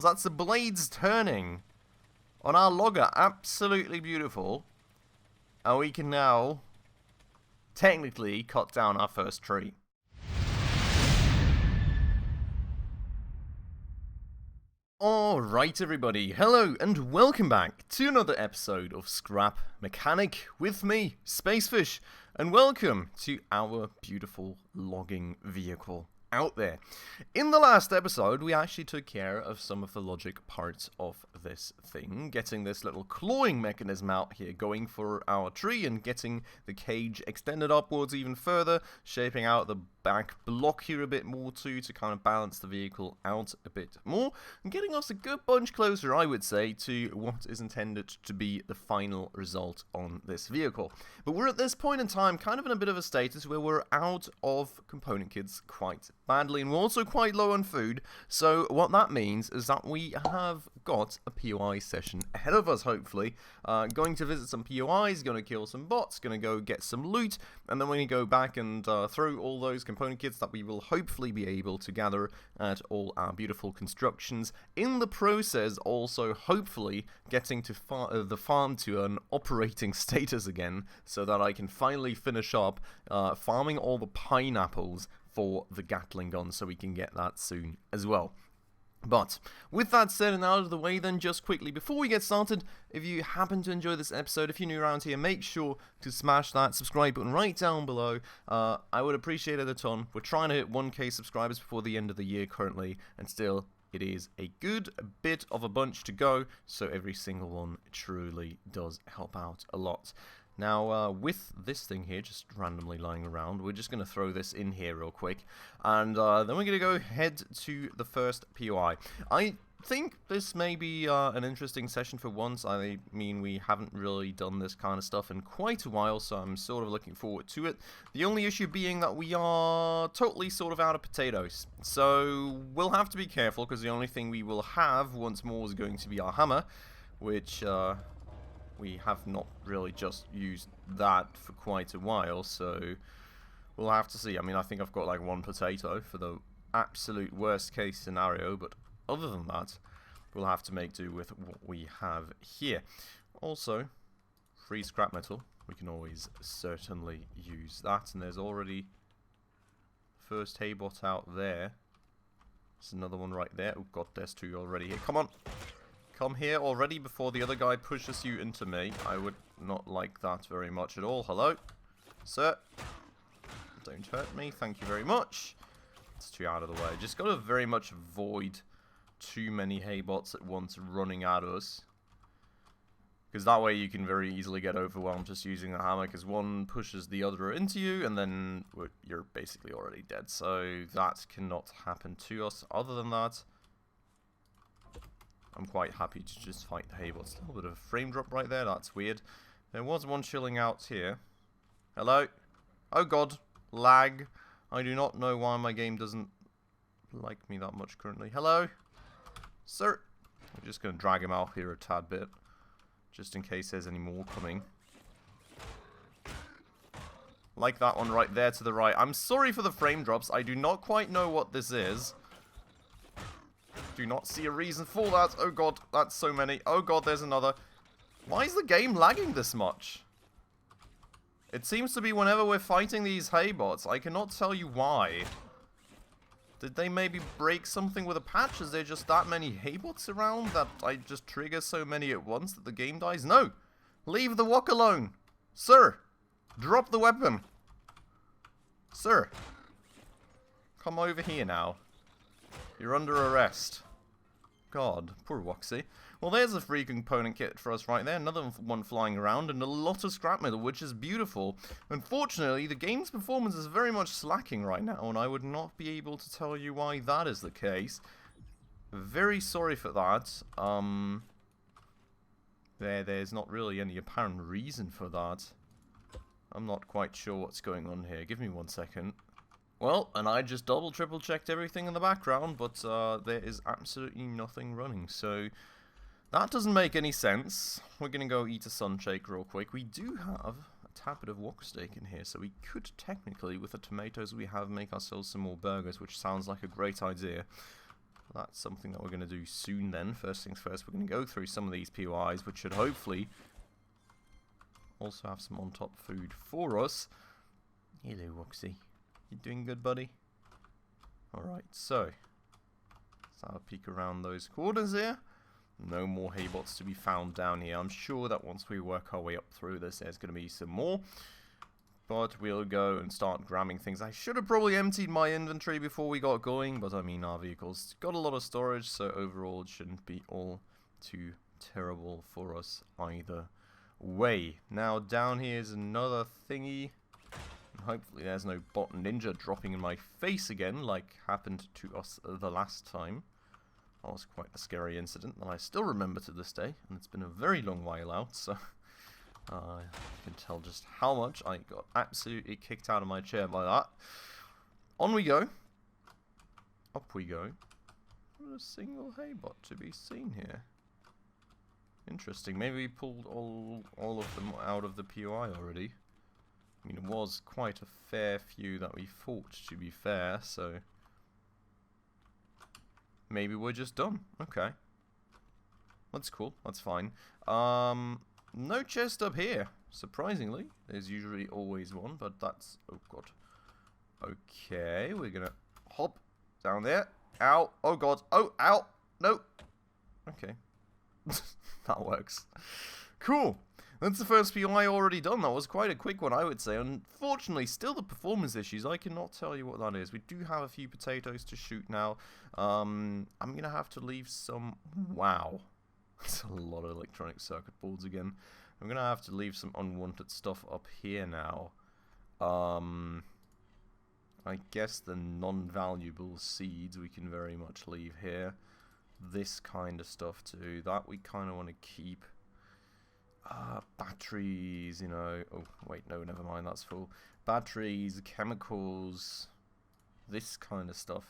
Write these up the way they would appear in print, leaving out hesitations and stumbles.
That's the blades turning on our logger. Absolutely beautiful. And we can now technically cut down our first tree. Alright everybody, hello and welcome back to another episode of Scrap Mechanic with me, Spacefish, and welcome to our beautiful logging vehicle out there. In the last episode, we actually took care of some of the logic parts of this thing, getting this little clawing mechanism out here going for our tree and getting the cage extended upwards even further, shaping out the back block here a bit more too to kind of balance the vehicle out a bit more, and getting us a good bunch closer, I would say, to what is intended to be the final result on this vehicle. But we're at this point in time kind of in a bit of a status where we're out of component kits quite badly, and we're also quite low on food, so what that means is that we have got a POI session ahead of us, hopefully. Going to visit some POIs, going to kill some bots, going to go get some loot, and then we're going to go back and throw all those component kits that we will hopefully be able to gather at all our beautiful constructions. In the process, also hopefully getting to the farm to an operating status again, so that I can finally finish up farming all the pineapples for the Gatling gun, so we can get that soon as well. But with that said and out of the way, then just quickly before we get started, if you happen to enjoy this episode, if you're new around here, make sure to smash that subscribe button right down below. I would appreciate it a ton. We're trying to hit 1k subscribers before the end of the year currently, and still it is a good bit of a bunch to go, so every single one truly does help out a lot. Now, with this thing here just randomly lying around, we're just going to throw this in here real quick, and then we're going to go head to the first POI. I think this may be an interesting session for once. I mean, we haven't really done this kind of stuff in quite a while, so I'm sort of looking forward to it. The only issue being that we are totally sort of out of potatoes, so we'll have to be careful, because the only thing we will have once more is going to be our hammer, which we have not really just used that for quite a while, so we'll have to see. I mean, I think I've got like one potato for the absolute worst case scenario, but other than that, we'll have to make do with what we have here. Also, free scrap metal. We can always certainly use that, and there's already first haybot out there. There's another one right there. Oh god, there's two already here. Come on! Come here already before the other guy pushes you into me. I would not like that very much at all. Hello? Sir? Don't hurt me. Thank you very much. It's too out of the way. Just got to very much avoid too many haybots at once running at us. Because that way you can very easily get overwhelmed just using the hammer, because one pushes the other into you, and then you're basically already dead. So that cannot happen to us. Other than that, I'm quite happy to just fight the haybots. A little bit of a frame drop right there, that's weird. There was one chilling out here. Hello? Oh god, lag. I do not know why my game doesn't like me that much currently. Hello? Sir? I'm just going to drag him out here a tad bit, just in case there's any more coming. Like that one right there to the right. I'm sorry for the frame drops, I do not quite know what this is. Do not see a reason for that. Oh god, that's so many. Oh god, there's another. Why is the game lagging this much? It seems to be whenever we're fighting these haybots. I cannot tell you why. Did they maybe break something with a patch? Is there just that many haybots around that I just trigger so many at once that the game dies? No! Leave the wok alone! Sir! Drop the weapon! Sir! Come over here now. You're under arrest. God, poor Woxy. Well, there's a free component kit for us right there. Another one flying around, and a lot of scrap metal, which is beautiful. Unfortunately, the game's performance is very much slacking right now, and I would not be able to tell you why that is the case. Very sorry for that. There's not really any apparent reason for that. I'm not quite sure what's going on here. Give me 1 second. Well, and I just triple checked everything in the background, but there is absolutely nothing running, so that doesn't make any sense. We're gonna go eat a sunshake real quick. We do have a tad bit of wok steak in here, so we could technically, with the tomatoes we have, make ourselves some more burgers, which sounds like a great idea. that's something that we're going to do soon then. First things first, we're going to go through some of these POIs, which should hopefully also have some on-top food for us. Hello, Woxy. You doing good, buddy? Alright, so let's have a peek around those corners here. No more haybots to be found down here. I'm sure that once we work our way up through this, there's going to be some more. But we'll go and start grabbing things. I should have probably emptied my inventory before we got going, but I mean, our vehicle's got a lot of storage, so overall it shouldn't be all too terrible for us either way. Now, down here is another thingy. Hopefully there's no bot ninja dropping in my face again, like happened to us the last time. That was quite a scary incident that I still remember to this day, and it's been a very long while out, so I can tell just how much I got absolutely kicked out of my chair by that. On we go. Up we go. Not a single haybot to be seen here. Interesting. Maybe we pulled all of them out of the POI already. I mean, it was quite a fair few that we fought, to be fair, so maybe we're just done. Okay. That's cool. That's fine. No chest up here, surprisingly. There's usually always one, but that's... oh, God. Okay, we're gonna hop down there. Ow. Oh, God. Oh, ow. No. Okay. That works. Cool. That's the first POI already done. That was quite a quick one, I would say. Unfortunately, still the performance issues. I cannot tell you what that is. We do have a few potatoes to shoot now. I'm going to have to leave some... wow. That's a lot of electronic circuit boards again. I'm going to have to leave some unwanted stuff up here now. I guess the non-valuable seeds we can very much leave here. This kind of stuff too. That we kind of want to keep. Batteries, you know. Oh, wait, no, never mind, that's full. Batteries, chemicals, this kind of stuff.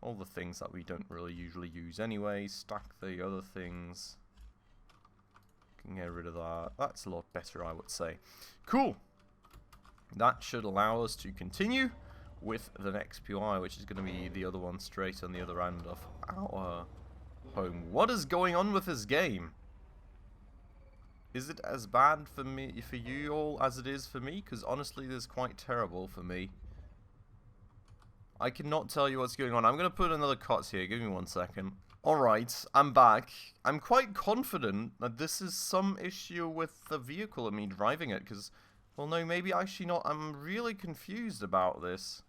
All the things that we don't really usually use anyway. Stack the other things. Can get rid of that. That's a lot better, I would say. Cool. That should allow us to continue with the next POI, which is going to be the other one straight on the other end of our home. What is going on with this game? Is it as bad for you all as it is for me? Because honestly, this is quite terrible for me. I cannot tell you what's going on. I'm going to put another cut here. Give me 1 second. Alright, I'm back. I'm quite confident that this is some issue with the vehicle and me driving it. Because, well, no, maybe actually not. I'm really confused about this.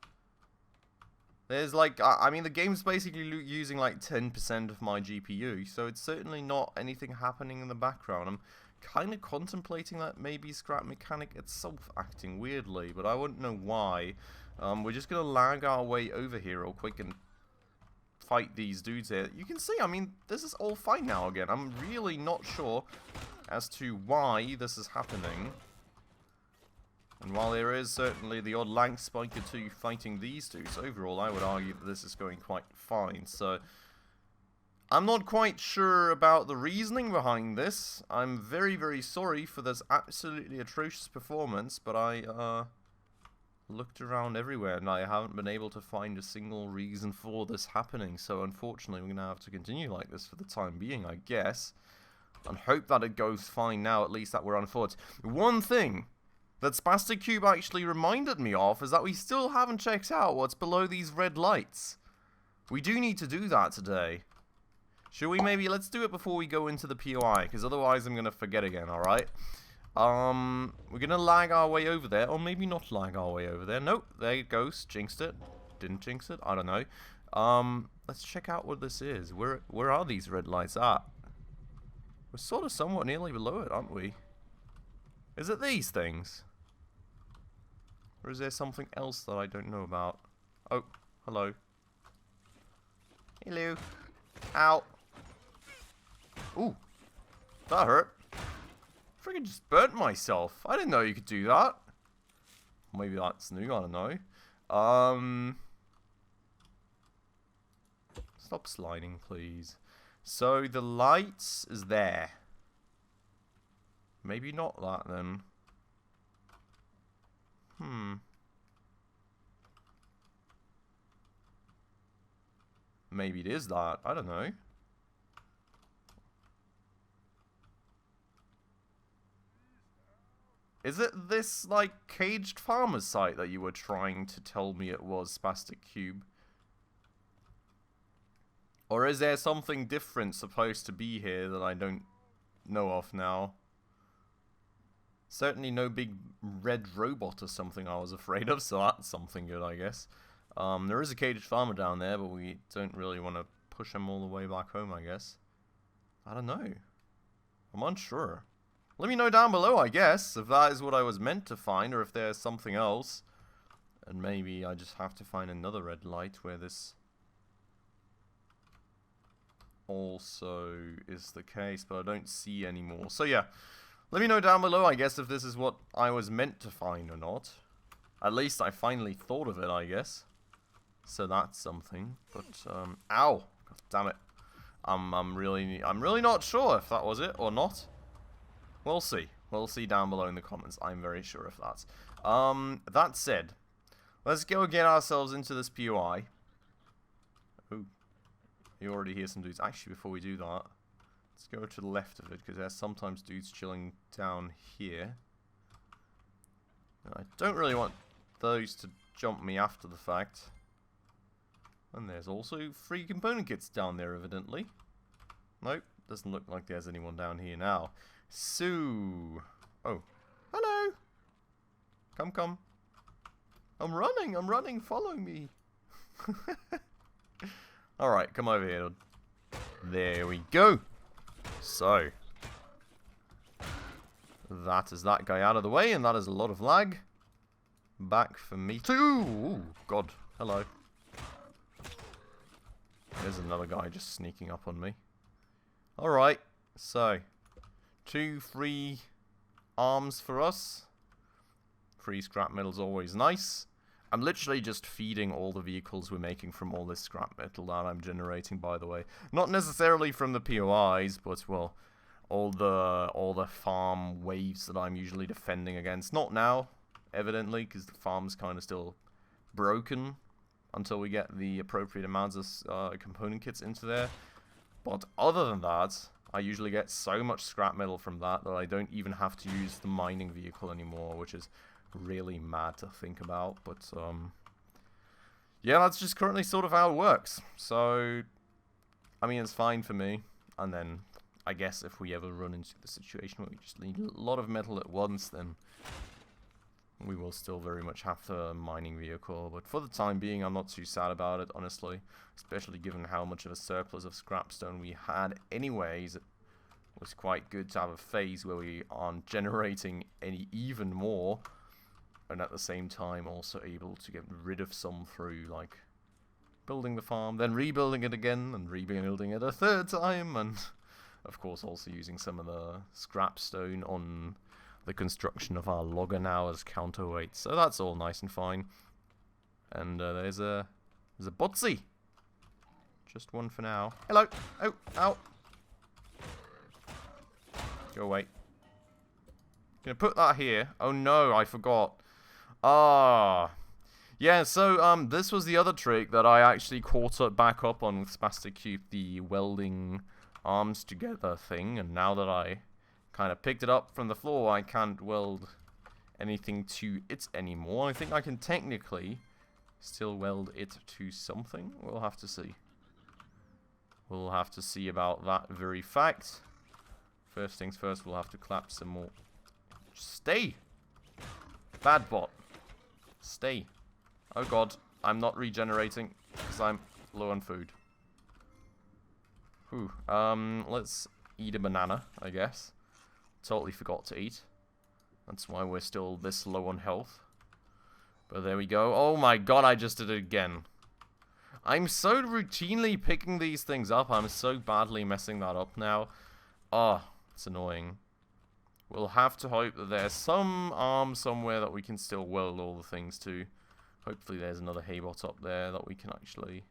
There's like, I mean, the game's basically using like 10% of my GPU. So it's certainly not anything happening in the background. I'm kind of contemplating that maybe Scrap Mechanic itself acting weirdly, but I wouldn't know why. We're just going to lag our way over here real quick and fight these dudes here. You can see, I mean, this is all fine now again. I'm really not sure as to why this is happening. And while there is certainly the odd lag spike or two fighting these dudes, overall I would argue that this is going quite fine. So I'm not quite sure about the reasoning behind this. I'm very, very sorry for this absolutely atrocious performance, but I looked around everywhere and I haven't been able to find a single reason for this happening. So unfortunately, we're going to have to continue like this for the time being, I guess. And hope that it goes fine now, at least that we're on foot. One thing that Spastic Cube actually reminded me of is that we still haven't checked out what's below these red lights. We do need to do that today. Should we maybe, let's do it before we go into the POI, because otherwise I'm going to forget again, alright? We're going to lag our way over there, or maybe not lag our way over there. Nope, there it goes, jinxed it. Didn't jinx it, I don't know. Let's check out what this is. Where are these red lights at? We're sort of somewhat nearly below it, aren't we? Is it these things? Or is there something else that I don't know about? Oh, hello. Hello. Ow. Ooh. That hurt. Freaking just burnt myself. I didn't know you could do that. Maybe that's new, I don't know. Stop sliding, please. So the lights is there. Maybe not that then. maybe it is that. I don't know. Is it this, like, caged farmer site that you were trying to tell me it was, Spastic Cube? Or is there something different supposed to be here that I don't know of now? Certainly no big red robot or something I was afraid of, so that's something good, I guess. There is a caged farmer down there, but we don't really want to push him all the way back home, I guess. I don't know. I'm unsure. Let me know down below, I guess, if that is what I was meant to find, or if there's something else. And maybe I just have to find another red light where this also is the case, but I don't see any more. So yeah, let me know down below, I guess, if this is what I was meant to find or not. At least I finally thought of it, I guess. So that's something. But ow, God damn it. I'm really not sure if that was it or not. We'll see. We'll see down below in the comments. I'm very sure of that. That said, let's go get ourselves into this POI. Ooh, you already hear some dudes. Actually, before we do that, let's go to the left of it, because there's sometimes dudes chilling down here. And I don't really want those to jump me after the fact. And there's also 3 component kits down there, evidently. Nope, doesn't look like there's anyone down here now. So, oh, hello. Come. I'm running, follow me. Alright, come over here. There we go. So, that is that guy out of the way, and that is a lot of lag. Back for me too. Ooh, God, hello. There's another guy just sneaking up on me. Alright, so 2 free arms for us. Free scrap metal's always nice. I'm literally just feeding all the vehicles we're making from all this scrap metal that I'm generating, by the way. Not necessarily from the POIs, but, well, all the farm waves that I'm usually defending against. Not now, evidently, because the farm's kind of still broken until we get the appropriate amounts of component kits into there. But other than that, I usually get so much scrap metal from that I don't even have to use the mining vehicle anymore, which is really mad to think about. But yeah, that's just currently sort of how it works. So, I mean, it's fine for me. And then, I guess if we ever run into the situation where we just need a lot of metal at once, then we will still very much have the mining vehicle. But for the time being, I'm not too sad about it, honestly. Especially given how much of a surplus of scrapstone we had anyways. It was quite good to have a phase where we aren't generating even more. And at the same time also able to get rid of some through, like, building the farm, then rebuilding it again, and rebuilding it a 3rd time. And, of course, also using some of the scrapstone on the construction of our logger now as counterweight. So that's all nice and fine. And there's a Botsy. Just one for now. Hello. Oh, ow. Go away. Gonna put that here. Oh no, I forgot. Ah. Yeah, so this was the other trick that I actually caught back up on with Spastic Cube, the welding arms together thing. And now that I kind of picked it up from the floor, I can't weld anything to it anymore. I think I can technically still weld it to something. We'll have to see. We'll have to see about that very fact. First things first, we'll have to clap some more. Stay! Bad bot. Stay. Oh god, I'm not regenerating because I'm low on food. Whew. Let's eat a banana, I guess. Totally forgot to eat. That's why we're still this low on health. But there we go. Oh my god, I just did it again. I'm so routinely picking these things up. I'm so badly messing that up now. Oh, it's annoying. We'll have to hope that there's some arm somewhere that we can still weld all the things to. Hopefully there's another haybot up there that we can actually...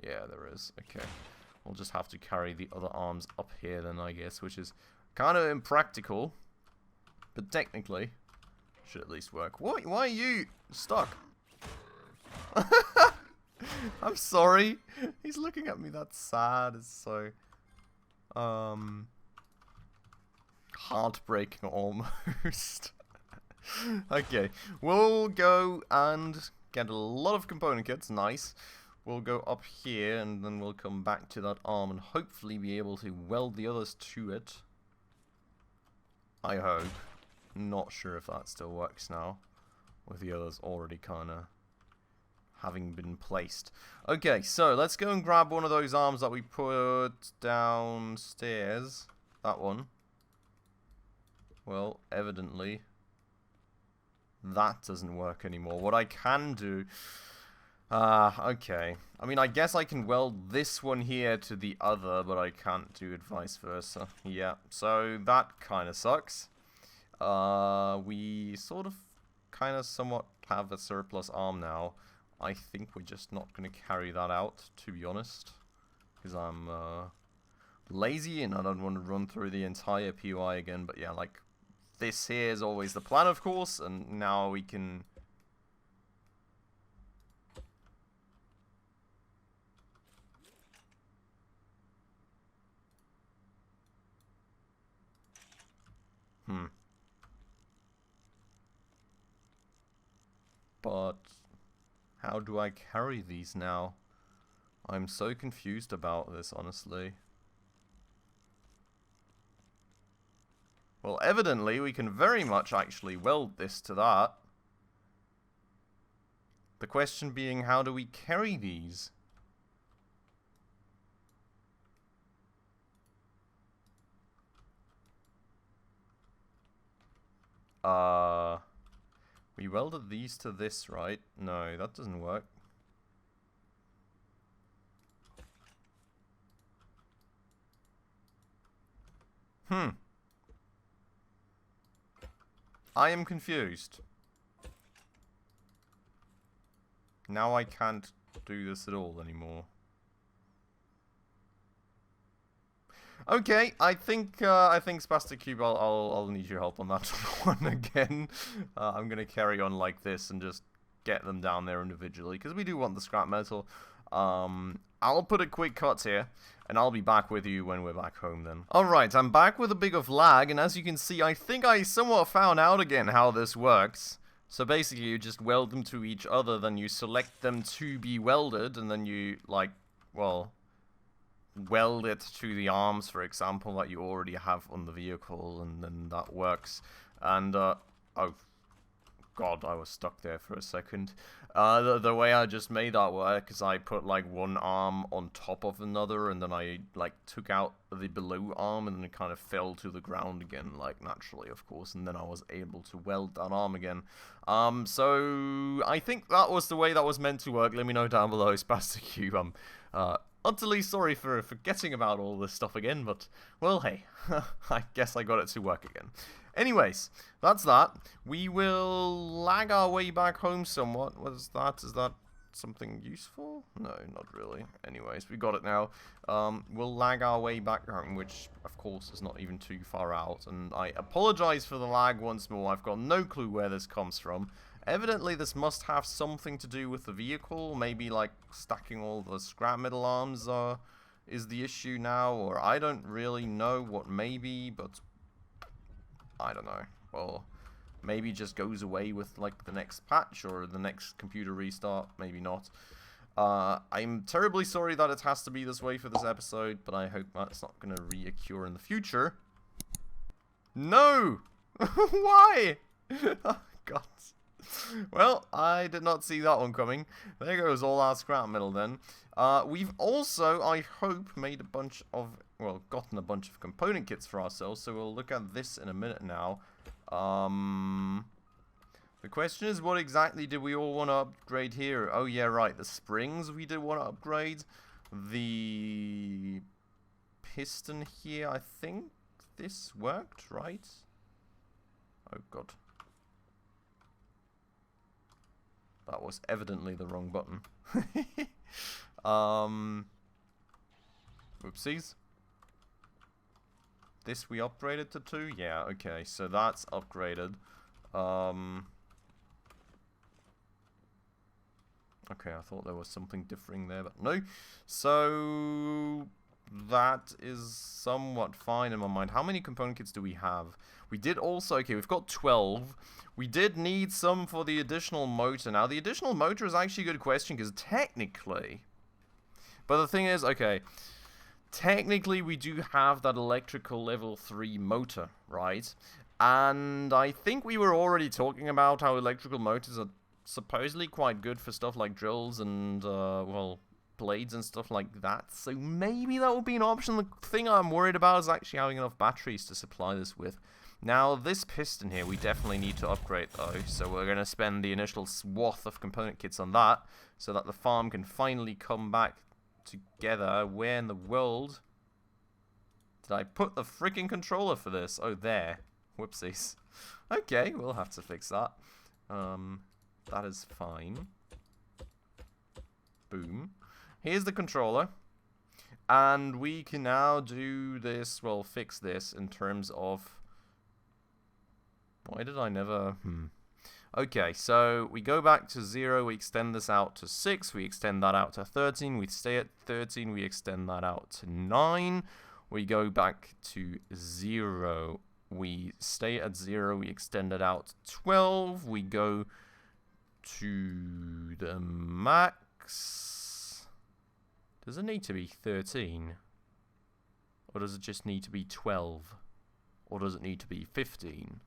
Yeah, there is. Okay. We'll just have to carry the other arms up here then, I guess, which is kind of impractical. But technically, should at least work. Why are you stuck? I'm sorry. He's looking at me. That's sad. It's so heartbreaking almost. Okay, we'll go and get a lot of component kits. Nice. We'll go up here and then we'll come back to that arm and hopefully be able to weld the others to it. I hope. Not sure if that still works now, with the others already kind of having been placed. Okay, so let's go and grab one of those arms that we put downstairs. That one. Well, evidently that doesn't work anymore. What I can do... okay. I mean, I guess I can weld this one here to the other, but I can't do it vice versa. Yeah, so that kind of sucks. We sort of kind of somewhat have a surplus arm now. I think we're just not going to carry that out, to be honest. Because I'm lazy and I don't want to run through the entire POI again. But yeah, like, this here is always the plan, of course. And now we can... But how do I carry these now? I'm so confused about this, honestly. Well, evidently we can very much actually weld this to that. The question being, how do we carry these? We welded these to this, right? No, that doesn't work. I am confused. Now I can't do this at all anymore. Okay, I think Spastic Cube, I'll need your help on that one again. I'm gonna carry on like this and just get them down there individually because we do want the scrap metal. I'll put a quick cut here, and I'll be back with you when we're back home then. Alright, I'm back with a bit of lag, and as you can see, I think I somewhat found out again how this works. So basically, you just weld them to each other, then you select them to be welded, and then you, like, well... weld it to the arms, for example, that you already have on the vehicle, and then that works. And, oh, God, I was stuck there for a second. The way I just made that work is I put, like, one arm on top of another, and then I, like, took out the below arm, and then it kind of fell to the ground again, like, naturally, of course, and then I was able to weld that arm again. So, I think that was the way that was meant to work. Let me know down below, Spastic Cube. Utterly sorry for forgetting about all this stuff again, but, well, hey, I guess I got it to work again. Anyways, that's that. We will lag our way back home somewhat. What is that? Is that something useful? No, not really. Anyways, we got it now. We'll lag our way back home, which, of course, is not even too far out. And I apologize for the lag once more. I've got no clue where this comes from. Evidently, this must have something to do with the vehicle. Maybe, like, stacking all the scrap metal arms is the issue now. Or I don't really know what maybe, but I don't know. Well, maybe it just goes away with, like, the next patch or the next computer restart. Maybe not. I'm terribly sorry that it has to be this way for this episode, but I hope that's not going to reoccur in the future. No! Why? Oh, God. Well, I did not see that one coming. There goes all our scrap metal then. We've also, I hope, made a bunch of, well, gotten a bunch of component kits for ourselves, so we'll look at this in a minute now. The question is, what exactly did we all want to upgrade here? Oh yeah, right, the springs we did want to upgrade. The piston here, I think this worked, right? Oh god. That was evidently the wrong button. Whoopsies. This we upgraded to 2? Yeah, okay, so that's upgraded. Okay, I thought there was something differing there, but no. So that is somewhat fine in my mind. How many component kits do we have? We did also, okay, we've got 12. We did need some for the additional motor. Now, the additional motor is actually a good question, because technically... But the thing is, okay, technically we do have that electrical level 3 motor, right? And I think we were already talking about how electrical motors are supposedly quite good for stuff like drills and, well, blades and stuff like that. So maybe that would be an option. The thing I'm worried about is actually having enough batteries to supply this with. Now, this piston here, we definitely need to upgrade, though. So we're going to spend the initial swath of component kits on that, so that the farm can finally come back together. Where in the world did I put the freaking controller for this? Oh, there. Whoopsies. Okay, we'll have to fix that. That is fine. Boom. Here's the controller. And we can now do this, well, fix this in terms of... Why did I never... Okay, so we go back to 0, we extend this out to 6, we extend that out to 13, we stay at 13, we extend that out to 9, we go back to 0, we stay at 0, we extend it out to 12, we go to the max. Does it need to be 13? Or does it just need to be 12? Or does it need to be 15?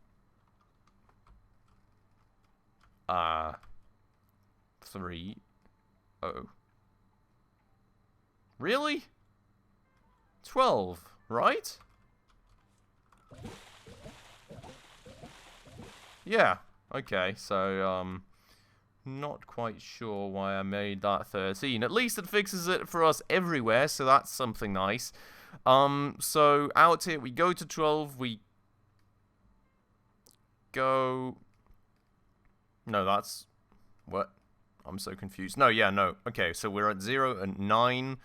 3. Oh. Really? 12, right? Yeah. Okay, so, not quite sure why I made that 13. At least it fixes it for us everywhere, so that's something nice. So out here, we go to 12, we go... No, that's... What? I'm so confused. No, yeah, no. Okay, so we're at 0 and 9,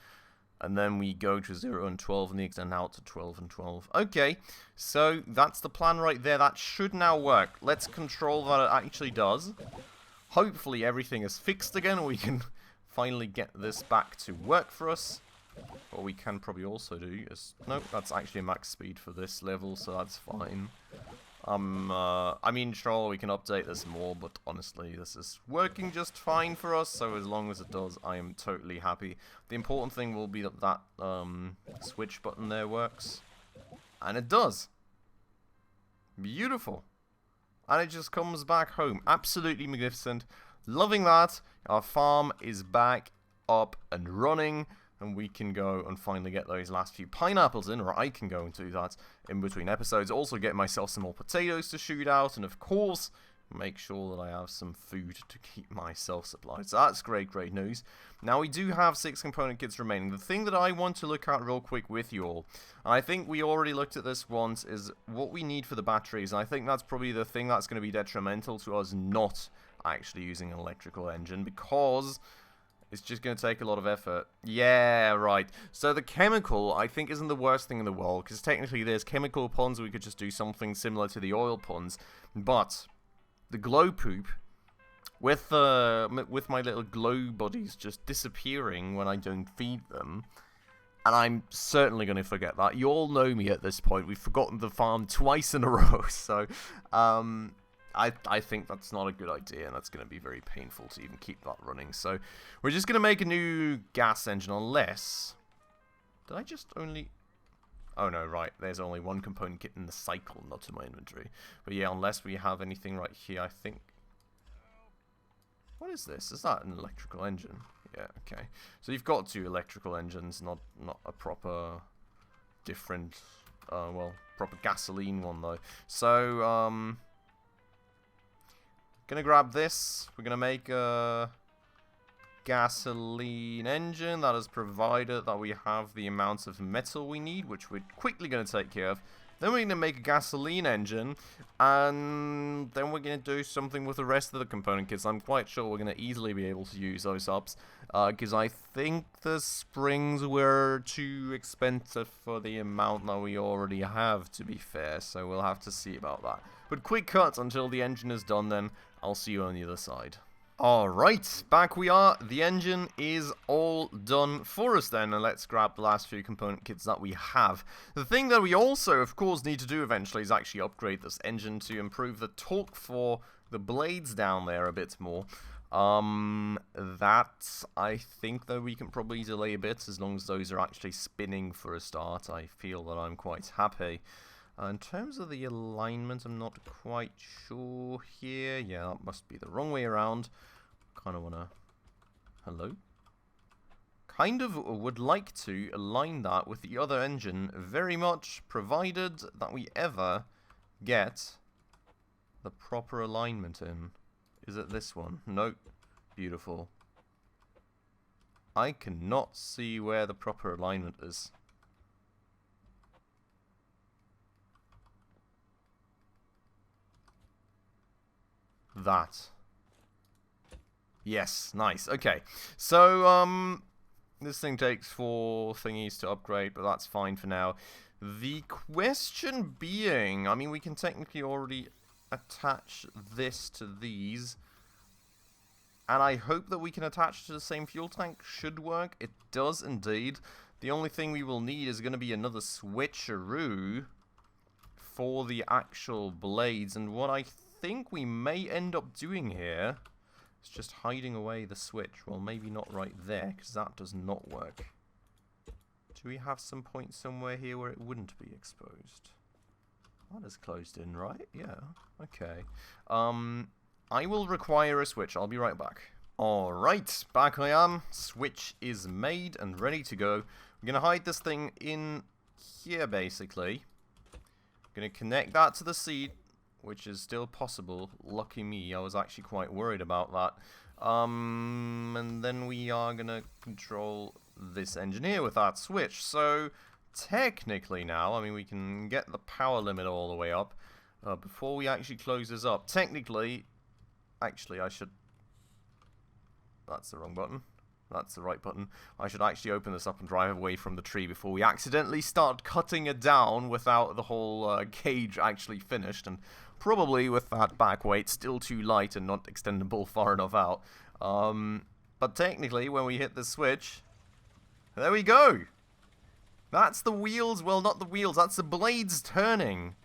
and then we go to 0 and 12, and they extend out to 12 and 12. Okay, so that's the plan right there. That should now work. Let's control that it actually does. Hopefully everything is fixed again, and we can finally get this back to work for us. What we can probably also do is... Nope, that's actually max speed for this level, so that's fine. I mean, sure, we can update this more, but honestly, this is working just fine for us, so as long as it does, I am totally happy. The important thing will be that that switch button there works. And it does. Beautiful. And it just comes back home. Absolutely magnificent. Loving that. Our farm is back up and running. And we can go and finally get those last few pineapples in, or I can go and do that in between episodes. Also get myself some more potatoes to shoot out, and of course, make sure that I have some food to keep myself supplied. So that's great, great news. Now we do have 6 component kits remaining. The thing that I want to look at real quick with you all, and I think we already looked at this once, is what we need for the batteries. And I think that's probably the thing that's going to be detrimental to us not actually using an electrical engine, because... it's just going to take a lot of effort. Yeah, right. So the chemical, I think, isn't the worst thing in the world, because technically there's chemical ponds, we could just do something similar to the oil ponds. But the glow poop, with my little glow bodies just disappearing when I don't feed them, and I'm certainly going to forget that. You all know me at this point. We've forgotten the farm twice in a row, so... I think that's not a good idea, and that's going to be very painful to even keep that running. So we're just going to make a new gas engine, unless... Did I just only... Oh no, right, there's only one component kit in the cycle, not in my inventory. But yeah, unless we have anything right here, I think... What is this? Is that an electrical engine? Yeah, okay. So you've got 2 electrical engines, not a proper... different... well, proper gasoline one, though. So, gonna grab this. We're gonna make a gasoline engine that is provided that we have the amounts of metal we need, which we're quickly gonna take care of. Then we're gonna make a gasoline engine, and then we're gonna do something with the rest of the component kits. I'm quite sure we're gonna easily be able to use those ups, because I think the springs were too expensive for the amount that we already have, to be fair. So we'll have to see about that. But quick cut until the engine is done, then I'll see you on the other side. Alright, back we are. The engine is all done for us then, and let's grab the last few component kits that we have. The thing that we also, of course, need to do eventually is actually upgrade this engine to improve the torque for the blades down there a bit more. That, I think, though, we can probably delay a bit, as long as those are actually spinning for a start. I feel that I'm quite happy. In terms of the alignment, I'm not quite sure here. Yeah, that must be the wrong way around. Kind of want to... Hello? Kind of would like to align that with the other engine very much, provided that we ever get the proper alignment in. Is it this one? Nope. Beautiful. I cannot see where the proper alignment is. That. Yes, nice. Okay. So, this thing takes 4 thingies to upgrade, but that's fine for now. The question being, I mean, we can technically already attach this to these. And I hope that we can attach to the same fuel tank. Should work. It does indeed. The only thing we will need is going to be another switcheroo for the actual blades. And what I think we may end up doing here is just hiding away the switch. Well, maybe not right there, because that does not work. Do we have some point somewhere here where it wouldn't be exposed? That is closed in, right? Yeah. Okay. I will require a switch. I'll be right back. Alright, back I am. Switch is made and ready to go. I'm going to hide this thing in here, basically. I'm going to connect that to the seat, which is still possible. Lucky me, I was actually quite worried about that. And then we are going to control this engineer with that switch. So, technically now, I mean, we can get the power limit all the way up. Before we actually close this up, technically, actually I should... That's the wrong button. That's the right button. I should actually open this up and drive away from the tree before we accidentally start cutting it down without the whole cage actually finished, and probably with that back weight still too light and not extendable far enough out. But technically, when we hit the switch, there we go! That's the wheels, well, not the wheels, that's the blades turning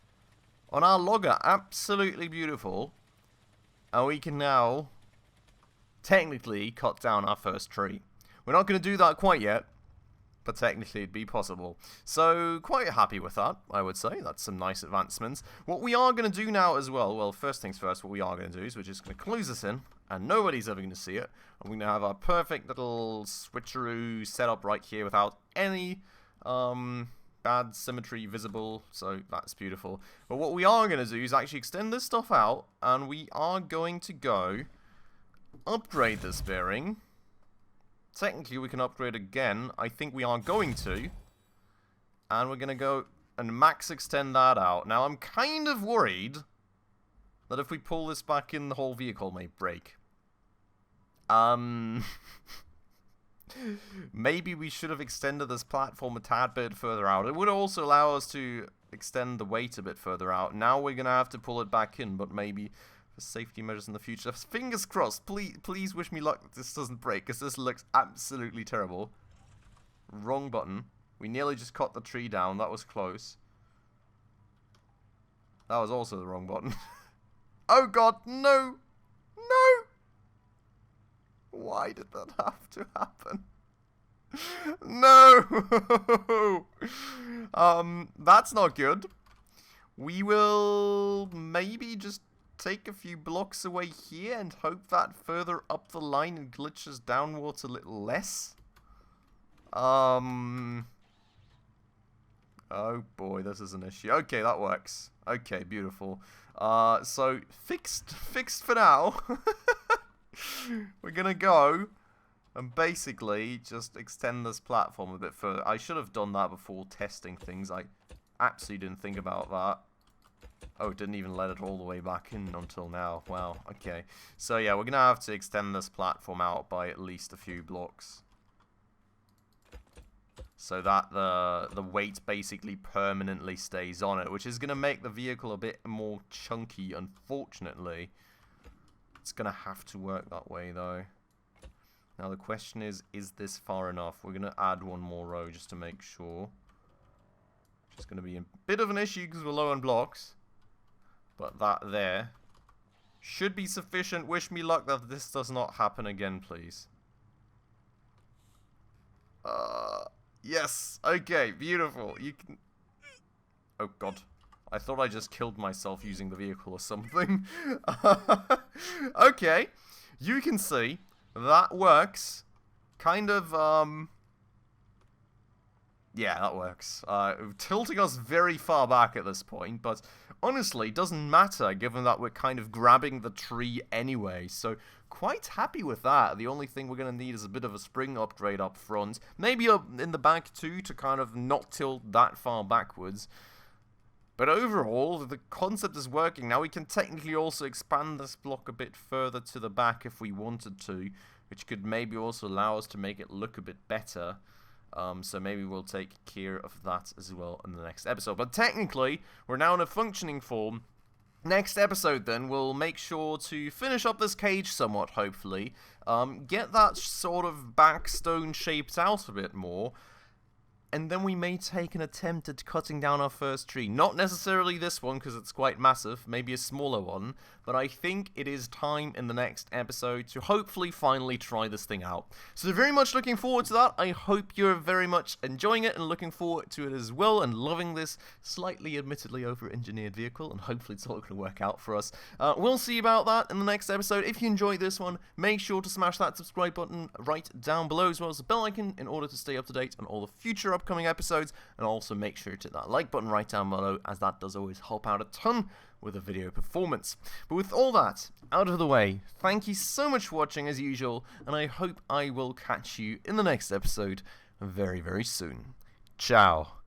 on our logger. Absolutely beautiful. And we can now technically cut down our first tree. We're not going to do that quite yet, but technically it'd be possible. So, quite happy with that, I would say. That's some nice advancements. What we are going to do now as well, first things first, what we are going to do is we're just going to close this in, and nobody's ever going to see it. And we're going to have our perfect little switcheroo set up right here without any bad symmetry visible, so that's beautiful. But what we are going to do is actually extend this stuff out, and we are going to go upgrade this bearing. Technically, we can upgrade again. I think we are going to. And we're going to go and max extend that out. Now, I'm kind of worried that if we pull this back in, the whole vehicle may break. Maybe we should have extended this platform a tad bit further out. It would also allow us to extend the weight a bit further out. Now we're going to have to pull it back in, but maybe for safety measures in the future. Fingers crossed. Please wish me luck that this doesn't break, because this looks absolutely terrible. Wrong button. We nearly just cut the tree down. That was close. That was also the wrong button. Oh god, no! No! Why did that have to happen? No! That's not good. We will maybe just take a few blocks away here and hope that further up the line it glitches downwards a little less. Oh boy, this is an issue. Okay, that works. Okay, beautiful. So fixed for now. We're gonna go and basically just extend this platform a bit further. I should have done that before testing things. I absolutely didn't think about that. Oh, it didn't even let it all the way back in until now. Wow, okay. So yeah, we're gonna have to extend this platform out by at least a few blocks, so that the weight basically permanently stays on it, which is gonna make the vehicle a bit more chunky, unfortunately. It's going to have to work that way, though. Now, the question is this far enough? We're going to add one more row just to make sure. It's going to be a bit of an issue because we're low on blocks. But that there should be sufficient. Wish me luck that this does not happen again, please. Yes. Okay, beautiful. You can... Oh, God. I thought I just killed myself using the vehicle or something. Okay. You can see that works. Kind of, yeah, that works. Tilting us very far back at this point, but honestly, it doesn't matter given that we're kind of grabbing the tree anyway, so quite happy with that. The only thing we're going to need is a bit of a spring upgrade up front, maybe in the back too, to kind of not tilt that far backwards. But overall, the concept is working. Now we can technically also expand this block a bit further to the back if we wanted to, which could maybe also allow us to make it look a bit better. So maybe we'll take care of that as well in the next episode. But technically, we're now in a functioning form. Next episode, then, we'll make sure to finish up this cage somewhat, hopefully. Get that sort of back stone shaped out a bit more. And then we may take an attempt at cutting down our first tree. Not necessarily this one, because it's quite massive. Maybe a smaller one. But I think it is time in the next episode to hopefully finally try this thing out. So very much looking forward to that. I hope you're very much enjoying it and looking forward to it as well. And loving this slightly, admittedly, over-engineered vehicle. And hopefully it's all going to work out for us. We'll see about that in the next episode. If you enjoyed this one, make sure to smash that subscribe button right down below, as well as the bell icon, in order to stay up to date on all the future upcoming episodes, and also make sure to hit that like button right down below, as that does always help out a ton with the video performance. But with all that out of the way, thank you so much for watching as usual, and I hope I will catch you in the next episode very, very soon. Ciao.